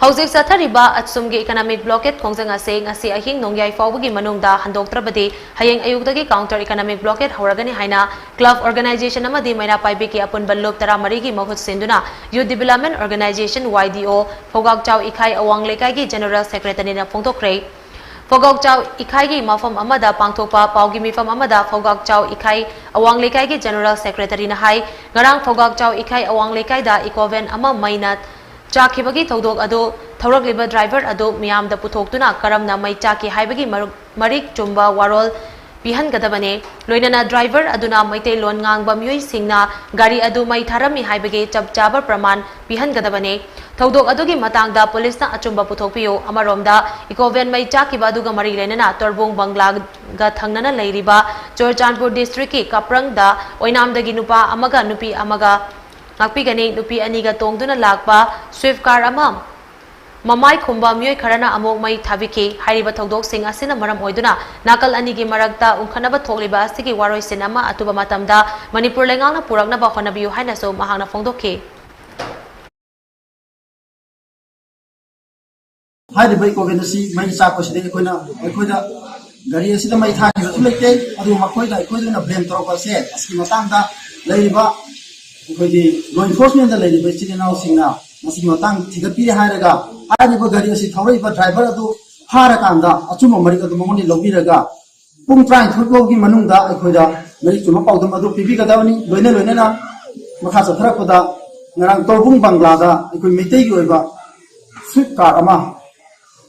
A: Hauzik sathariba atsumgi economic blockade khongjang ase ngasi ahing nongyai fawbagi manungda handoktrabadi hayeng ayukdagi counter economic blockade hauragani haina club organization amadi maina paibeki apun ballup taramari gi mahut sinduna youth development organization YDO Phogak Chau Ikhai Awang Lekai gi general secretary na phongtokre. Phogak Chau Ikhai gi mafam amada pangthokpa paugi mifam amada Phogak Chau Ikhai Awang Lekai gi general secretary na hai ngarang Phogak Chau Ikhai Awang Lekai da ikoven ama mainat Chakibagi Todok Ado, Torok Liver Driver Ado, Miam the Putoktuna, Karamna Mai Chaki Haibagi Marik Chumba Warol, Pihan Gadabane, Loinana Driver Aduna Maite Lon Ngang Bamui Singna, Gari Adu Mai Tarami Haibagi Chab Jaba Praman, Pihan Gadabane, Todok Adogi Matangda, Police na Achumba Putopio, Amaromda, Ikoven Mai Chaki Baduga Mari Lenana, Torbung Bangla Gathangana Lairiba, Chorchanpur District, Kaprang da, Oinam the Ginupa, Amaga Nupi Amaga. Nakpigani nupi aniga tongduna lakpa swift car amam mamai khumba myoi kharana amok mai thabiki hairiba thodok sing asina maram oiduna nakal anigi marakta ungkhanaba thokliba asigi waroi sinama atuba matamda Manipur lengangna purakna ba khonabiu haina so mahangna phongdokki
C: hairiba ikovenasi mai chako side koina gari asida mai thani su leke adu makoida ikoina blame toroko se aski matangda leiriba law enforcement da lady by city now singna masi matang thigapi hairaga ariba gari asi thawaiba driver adu hara kanda achuma mari adu mongoni lobiraga pung trai thutlo gi manungda akhoida mari chuma paudam adu pibi gadawani loina na makha sathara koda ngarang torbung bangla da akoi meitei gi oiba swift car ama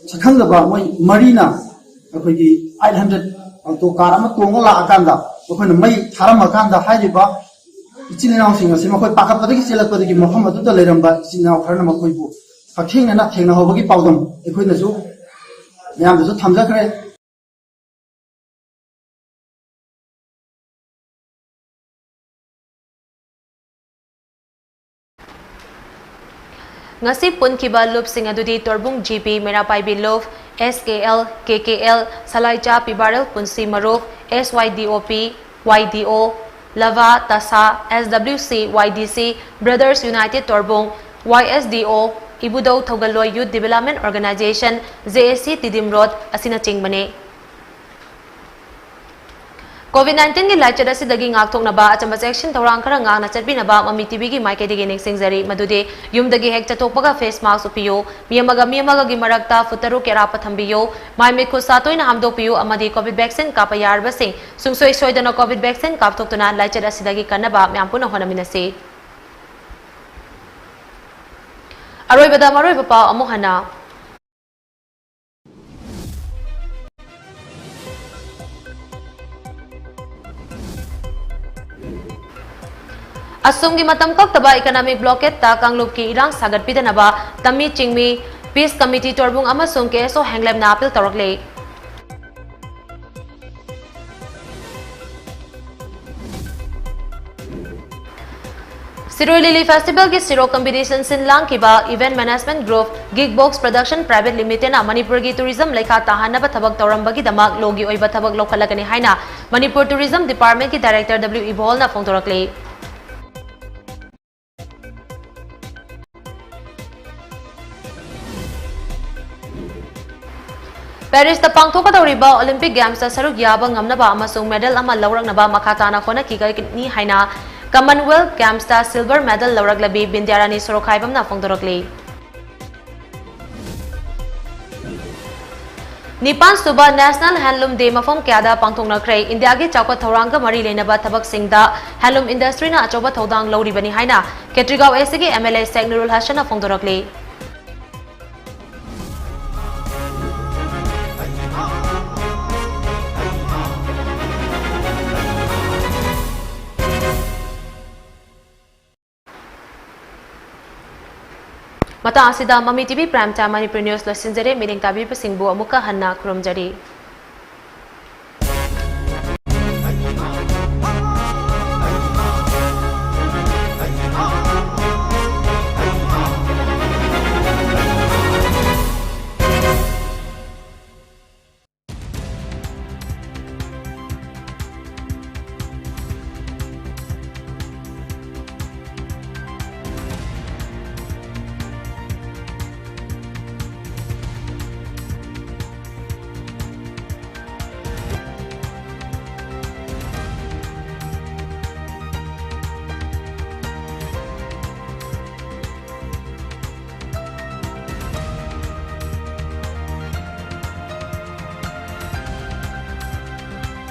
C: sakhangaba moi marina akoi gi 800 auto car ama tongala akanda akhoina mai tharama kanda hairiba Ichinaw singa sima koi pakapatagi selakpadagi mafam aduda leiramba ichinaw kharna makoibu pakhengna na thengna hobagi paudam ekoina su yam su thamjakre
A: ngasi punkiba loop sing adudi torbung GB Merapaibi Love SKL KKL Salaicha Pibarel Punsi Maruf SYDOP YDO Lava Tasa SWC YDC Brothers United Torbung YSDO Ibudau Thogaloi Youth Development Organization JSC Tidim Road asina chingbane COVID-19 gi laichad asidagi ngakthoknaba achamba section thorang khara ngakna chatbinaba Mami TV gi maikadigi ningsingjari madude yumdagi hek chatokpaga face mask upiyo miyamaga gi marakta futaru kerapa thambiyo maimi khu satoina hamdopiyo amadi COVID vaccine kapa yarba sing sungsoi soidana COVID vaccine kapthoktuna laichad asidagi kanaba myampuna honaminase aroibada maroiba pa amuhana Asumgi matam kaktaba economic blockade ta kanglub ki irang sagat pidanaba tami chingmi peace committee torbung amasung keso hanglem na appeal torokle Siroi Lily Festival ki Siro competition sinlang kiba event management group Gigbox Production Private Limited na Manipur gi tourism lekha tahanaba thabak torambagi damak logi oiba thabak lokhalagani haina Manipur Tourism Department ki Director W Ibol na phongtorakle Paris da pangthokadoriba Olympic Games da saruk yaba ngamnaba amasung medal ama lawraknaba makhatana khona kigani haina Commonwealth Games da silver medal lawraklabi Bindyarani Sorokhaibamna phongdorakli. Nipan Suba National Handloom Day mafam kyada pangthoknakre India gi chawka thoranga mari leinaba thabak singda handloom industry na achoba thodang lawribani haina Ketrigao SG MLA Segnurul Hasana phongdorakli. Mata asida Mami TV Prime Time Manipuri News lo sinjare meeting tabi pasingbu amuka hanna kurumjari.